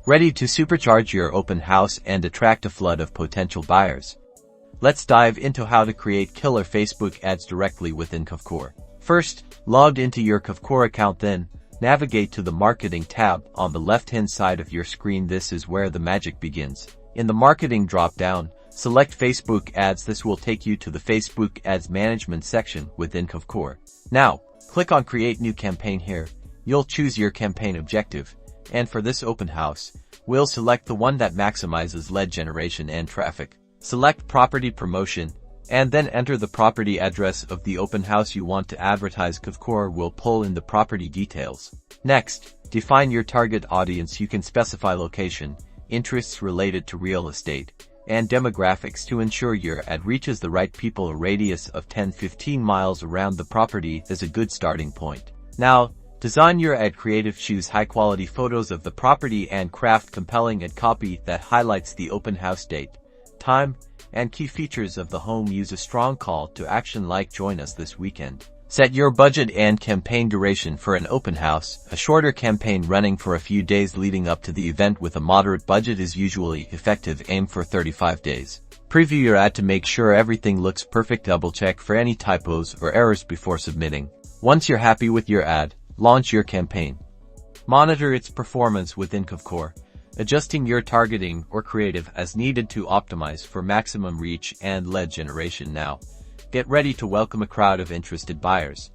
ready to supercharge your open house and attract a flood of potential buyers. Let's dive into how to create killer Facebook ads directly within Kvcore. First, log into your Kvcore account, then navigate to the Marketing tab on the left-hand side of your screen. This is where the magic begins. In the Marketing drop-down, select Facebook Ads. This will take you to the Facebook Ads Management section within Kvcore. Now, click on Create New Campaign here. You'll choose your campaign objective, and for this open house, we'll select the one that maximizes lead generation and traffic. Select Property Promotion, and then enter the property address of the open house you want to advertise. Kvcore will pull in the property details. Next, define your target audience. You can specify location, interests related to real estate, and demographics to ensure your ad reaches the right people. A radius of 10-15 miles around the property is a good starting point. Now, design your ad creative. Choose high-quality photos of the property and craft compelling ad copy that highlights the open house date, time, and key features of the home. Use a strong call to action like "Join us this weekend." Set your budget and campaign duration. For an open house, a shorter campaign running for a few days leading up to the event with a moderate budget is usually effective. Aim for 35 days. Preview your ad to make sure everything looks perfect. Double check for any typos or errors before submitting. Once you're happy with your ad, launch your campaign. Monitor its performance within Kvcore, adjusting your targeting or creative as needed to optimize for maximum reach and lead generation. Now, get ready to welcome a crowd of interested buyers.